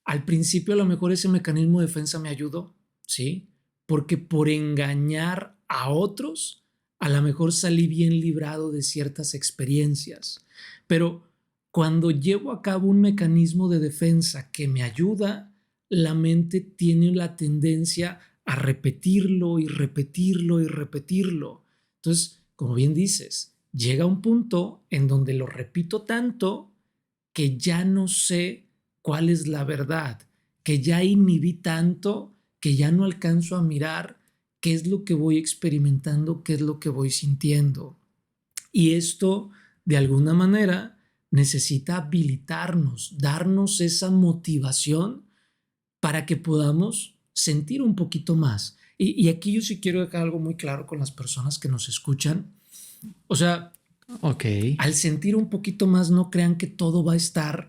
Al principio a lo mejor ese mecanismo de defensa me ayudó, ¿sí? Porque por engañar a otros, a lo mejor salí bien librado de ciertas experiencias. Pero cuando llevo a cabo un mecanismo de defensa que me ayuda, la mente tiene la tendencia a repetirlo y repetirlo y repetirlo. Entonces, como bien dices, llega un punto en donde lo repito tanto que ya no sé cuál es la verdad, que ya inhibí tanto que ya no alcanzo a mirar qué es lo que voy experimentando, qué es lo que voy sintiendo. Y esto, de alguna manera, necesita habilitarnos, darnos esa motivación para que podamos sentir un poquito más. Y aquí yo sí quiero dejar algo muy claro con las personas que nos escuchan. O sea, al sentir un poquito más, no crean que todo va a estar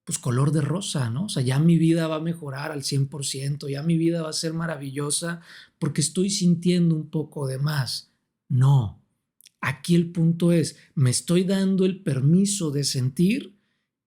pues color de rosa, ¿no? O sea, ya mi vida va a mejorar al 100%, ya mi vida va a ser maravillosa porque estoy sintiendo un poco de más. No, aquí el punto es, me estoy dando el permiso de sentir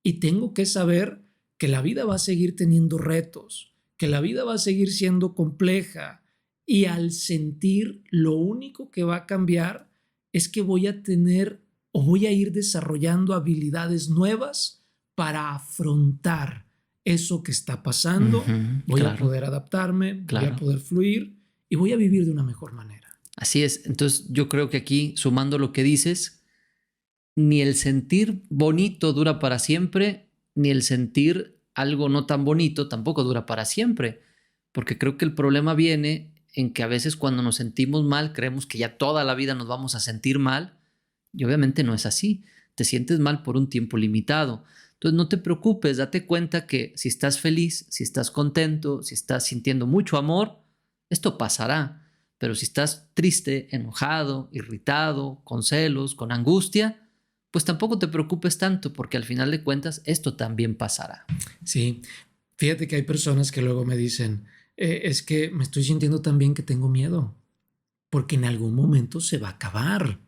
y tengo que saber que la vida va a seguir teniendo retos, que la vida va a seguir siendo compleja y al sentir lo único que va a cambiar es que voy a tener o voy a ir desarrollando habilidades nuevas para afrontar eso que está pasando. Voy a poder adaptarme, voy a poder fluir y voy a vivir de una mejor manera. Así es. Entonces yo creo que aquí, sumando lo que dices, ni el sentir bonito dura para siempre, ni el sentir algo no tan bonito tampoco dura para siempre. Porque creo que el problema viene en que a veces cuando nos sentimos mal creemos que ya toda la vida nos vamos a sentir mal y obviamente no es así. Te sientes mal por un tiempo limitado. Entonces no te preocupes, date cuenta que si estás feliz, si estás contento, si estás sintiendo mucho amor, esto pasará. Pero si estás triste, enojado, irritado, con celos, con angustia, pues tampoco te preocupes tanto porque al final de cuentas esto también pasará. Sí, fíjate que hay personas que luego me dicen, es que me estoy sintiendo tan bien que tengo miedo, porque en algún momento se va a acabar.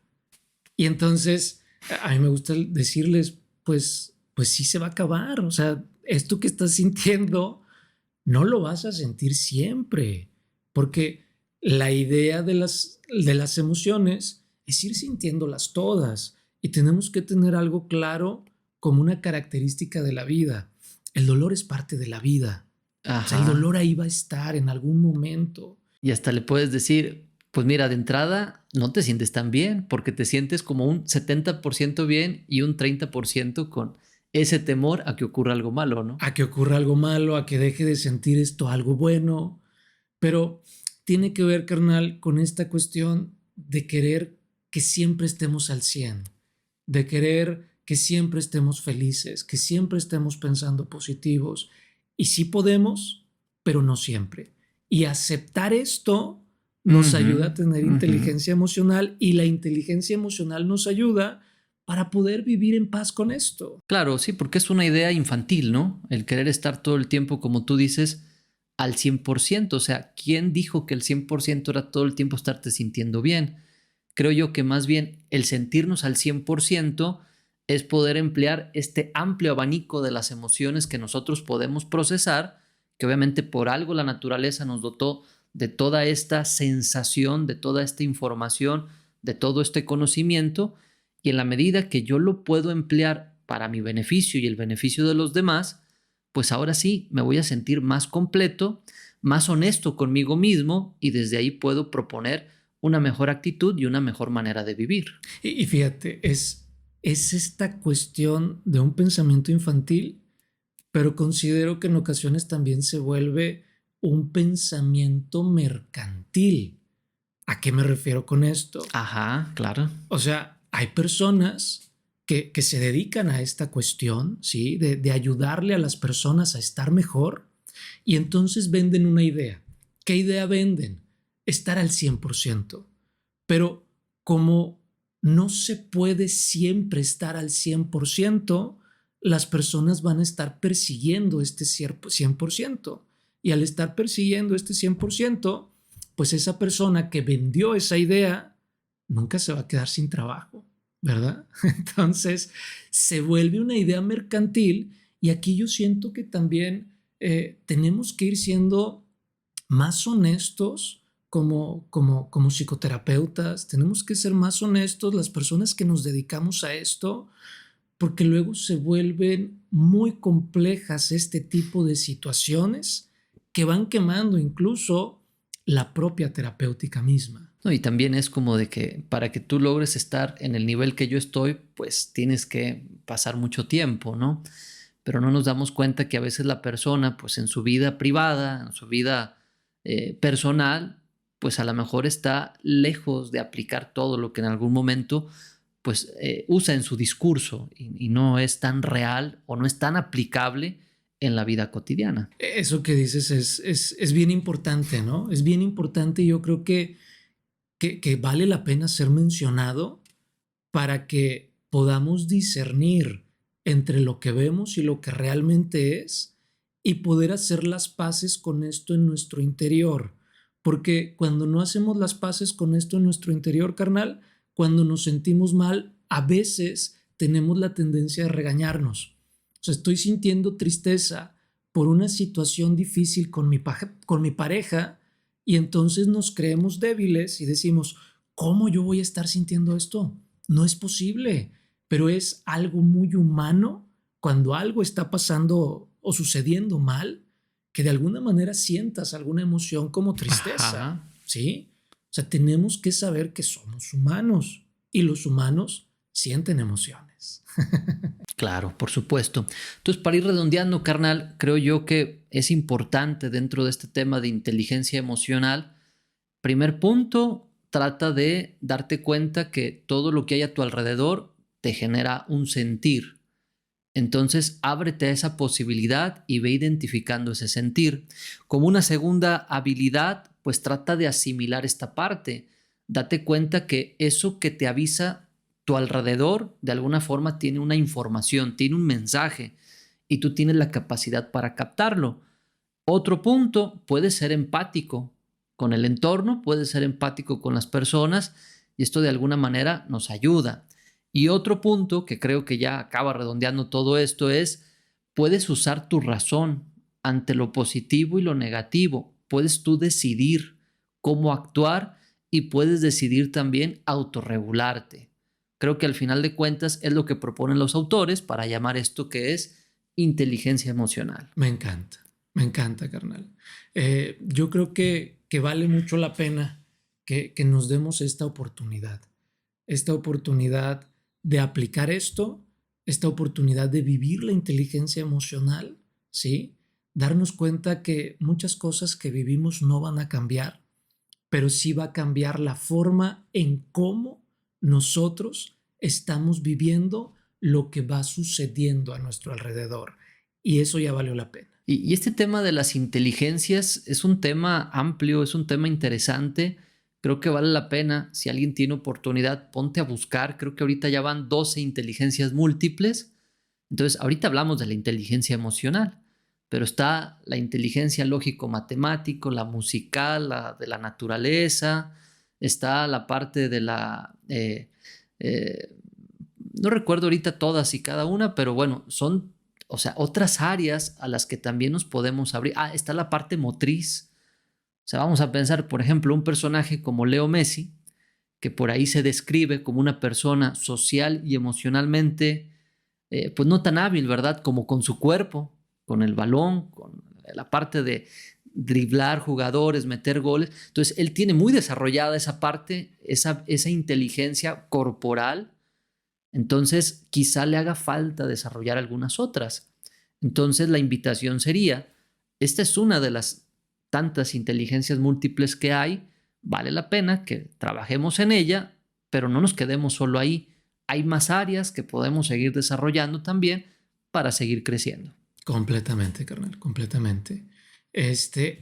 Y entonces a mí me gusta decirles, pues sí se va a acabar. O sea, esto que estás sintiendo no lo vas a sentir siempre, porque la idea de las emociones es ir sintiéndolas todas y tenemos que tener algo claro como una característica de la vida. El dolor es parte de la vida. O sea, el dolor ahí va a estar en algún momento. Y hasta le puedes decir, pues mira, de entrada no te sientes tan bien porque te sientes como un 70% bien y un 30% con ese temor a que ocurra algo malo, ¿no? A que ocurra algo malo, a que deje de sentir esto algo bueno. Pero tiene que ver, carnal, con esta cuestión de querer que siempre estemos al 100, de querer que siempre estemos felices, que siempre estemos pensando positivos. Y sí podemos, pero no siempre. Y aceptar esto nos ayuda a tener inteligencia emocional y la inteligencia emocional nos ayuda para poder vivir en paz con esto. Claro, sí, porque es una idea infantil, ¿no? El querer estar todo el tiempo, como tú dices, al 100%. O sea, ¿quién dijo que el 100% era todo el tiempo estarte sintiendo bien? Creo yo que más bien el sentirnos al 100% es poder emplear este amplio abanico de las emociones que nosotros podemos procesar, que obviamente por algo la naturaleza nos dotó de toda esta sensación, de toda esta información, de todo este conocimiento, y en la medida que yo lo puedo emplear para mi beneficio y el beneficio de los demás, pues ahora sí me voy a sentir más completo, más honesto conmigo mismo y desde ahí puedo proponer una mejor actitud y una mejor manera de vivir. Y fíjate, es esta cuestión de un pensamiento infantil, pero considero que en ocasiones también se vuelve un pensamiento mercantil. ¿A qué me refiero con esto? Ajá, claro. O sea, hay personas que se dedican a esta cuestión, ¿sí? De ayudarle a las personas a estar mejor y entonces venden una idea. ¿Qué idea venden? Estar al 100%. Pero como no se puede siempre estar al 100%, las personas van a estar persiguiendo este 100%. Y al estar persiguiendo este 100%, pues esa persona que vendió esa idea nunca se va a quedar sin trabajo, ¿verdad? Entonces se vuelve una idea mercantil y aquí yo siento que también tenemos que ir siendo más honestos como psicoterapeutas, tenemos que ser más honestos las personas que nos dedicamos a esto, porque luego se vuelven muy complejas este tipo de situaciones que van quemando incluso la propia terapéutica misma. No, y también es como de que para que tú logres estar en el nivel que yo estoy, pues tienes que pasar mucho tiempo, ¿no? Pero no nos damos cuenta que a veces la persona, pues en su vida privada, en su vida personal, pues a lo mejor está lejos de aplicar todo lo que en algún momento pues usa en su discurso y no es tan real o no es tan aplicable en la vida cotidiana. Eso que dices es bien importante, ¿no? Es bien importante y yo creo que vale la pena ser mencionado para que podamos discernir entre lo que vemos y lo que realmente es y poder hacer las paces con esto en nuestro interior. Porque cuando no hacemos las paces con esto en nuestro interior, carnal, cuando nos sentimos mal, a veces tenemos la tendencia de regañarnos. O sea, estoy sintiendo tristeza por una situación difícil con mi pareja y entonces nos creemos débiles y decimos, ¿cómo yo voy a estar sintiendo esto? No es posible, pero es algo muy humano cuando algo está pasando o sucediendo mal, que de alguna manera sientas alguna emoción como tristeza, Ajá. ¿sí? O sea, tenemos que saber que somos humanos y los humanos sienten emociones. Claro, por supuesto. Entonces, para ir redondeando, carnal, creo yo que es importante dentro de este tema de inteligencia emocional. Primer punto, trata de darte cuenta que todo lo que hay a tu alrededor te genera un sentir. Entonces, ábrete a esa posibilidad y ve identificando ese sentir. Como una segunda habilidad, pues trata de asimilar esta parte. Date cuenta que eso que te avisa tu alrededor, de alguna forma tiene una información, tiene un mensaje y tú tienes la capacidad para captarlo. Otro punto, puedes ser empático con el entorno, puedes ser empático con las personas y esto de alguna manera nos ayuda. Y otro punto que creo que ya acaba redondeando todo esto es, puedes usar tu razón ante lo positivo y lo negativo. Puedes tú decidir cómo actuar y puedes decidir también autorregularte. Creo que al final de cuentas es lo que proponen los autores para llamar esto que es inteligencia emocional. Me encanta, carnal. Yo creo que vale mucho la pena que nos demos esta oportunidad de aplicar esto, esta oportunidad de vivir la inteligencia emocional, ¿sí? Darnos cuenta que muchas cosas que vivimos no van a cambiar, pero sí va a cambiar la forma en cómo nosotros estamos viviendo lo que va sucediendo a nuestro alrededor. Y eso ya valió la pena. Y este tema de las inteligencias es un tema amplio, es un tema interesante. Creo que vale la pena, si alguien tiene oportunidad, ponte a buscar. Creo que ahorita ya van 12 inteligencias múltiples. Entonces, ahorita hablamos de la inteligencia emocional, pero está la inteligencia lógico-matemático, la musical, la de la naturaleza, está la parte de la... eh, no recuerdo ahorita todas y cada una, pero bueno, son, o sea, otras áreas a las que también nos podemos abrir. Ah, está la parte motriz. O sea, vamos a pensar, por ejemplo, un personaje como Leo Messi, que por ahí se describe como una persona social y emocionalmente, pues no tan hábil, ¿verdad? Como con su cuerpo, con el balón, con la parte de driblar jugadores, meter goles. Entonces, él tiene muy desarrollada esa parte, esa inteligencia corporal. Entonces, quizá le haga falta desarrollar algunas otras. Entonces, la invitación sería, esta es una de las tantas inteligencias múltiples que hay, vale la pena que trabajemos en ella, pero no nos quedemos solo ahí. Hay más áreas que podemos seguir desarrollando también para seguir creciendo. Completamente, carnal, completamente.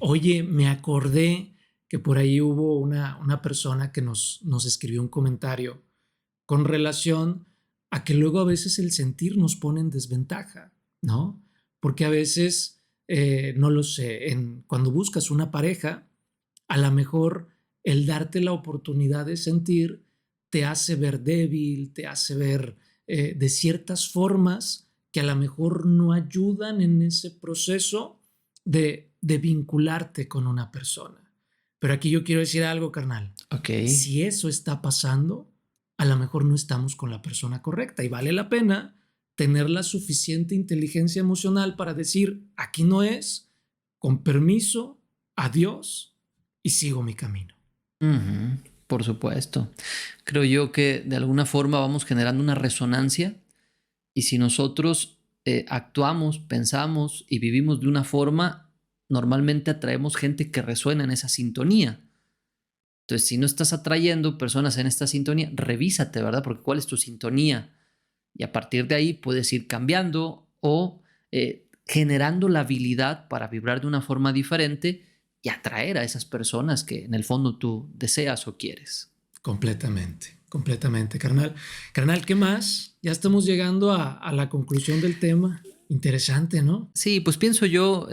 Oye, me acordé que por ahí hubo una persona que nos escribió un comentario con relación a que luego a veces el sentir nos pone en desventaja, ¿no? Porque a veces, no lo sé, cuando buscas una pareja, a lo mejor el darte la oportunidad de sentir te hace ver débil, te hace ver de ciertas formas que a lo mejor no ayudan en ese proceso de vincularte con una persona. Pero aquí yo quiero decir algo, carnal. Ok. Si eso está pasando, a lo mejor no estamos con la persona correcta y vale la pena tener la suficiente inteligencia emocional para decir, aquí no es, con permiso, adiós y sigo mi camino. Uh-huh. Por supuesto. Creo yo que de alguna forma vamos generando una resonancia y si nosotros actuamos, pensamos y vivimos de una forma, normalmente atraemos gente que resuena en esa sintonía. Entonces, si no estás atrayendo personas en esta sintonía, revísate, ¿verdad? Porque ¿cuál es tu sintonía? Y a partir de ahí puedes ir cambiando o generando la habilidad para vibrar de una forma diferente y atraer a esas personas que en el fondo tú deseas o quieres. Completamente, carnal. Carnal, ¿qué más? Ya estamos llegando a la conclusión del tema. Interesante, ¿no? Sí, pues pienso yo,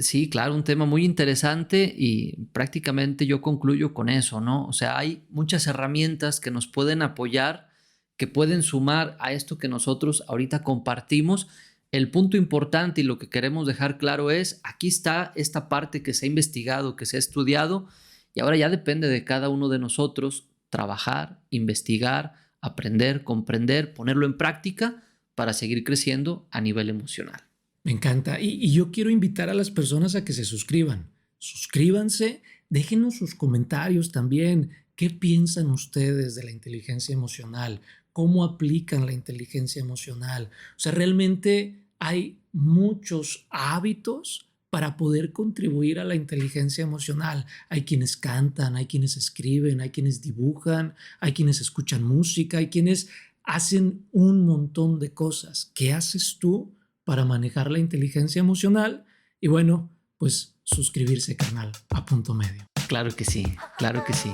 sí, claro, un tema muy interesante y prácticamente yo concluyo con eso, ¿no? O sea, hay muchas herramientas que nos pueden apoyar, que pueden sumar a esto que nosotros ahorita compartimos. El punto importante y lo que queremos dejar claro es, aquí está esta parte que se ha investigado, que se ha estudiado y ahora ya depende de cada uno de nosotros trabajar, investigar, aprender, comprender, ponerlo en práctica para seguir creciendo a nivel emocional. Me encanta. Y yo quiero invitar a las personas a que se suscriban. Suscríbanse, déjenos sus comentarios también. ¿Qué piensan ustedes de la inteligencia emocional? ¿Cómo aplican la inteligencia emocional? O sea, realmente hay muchos hábitos para poder contribuir a la inteligencia emocional. Hay quienes cantan, hay quienes escriben, hay quienes dibujan, hay quienes escuchan música, hay quienes hacen un montón de cosas. ¿Qué haces tú para manejar la inteligencia emocional? Y bueno, pues suscribirse, carnal, a Punto Medio. Claro que sí, claro que sí.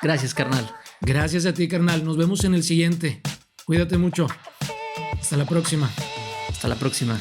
Gracias, carnal. Gracias a ti, carnal. Nos vemos en el siguiente. Cuídate mucho. Hasta la próxima. Hasta la próxima.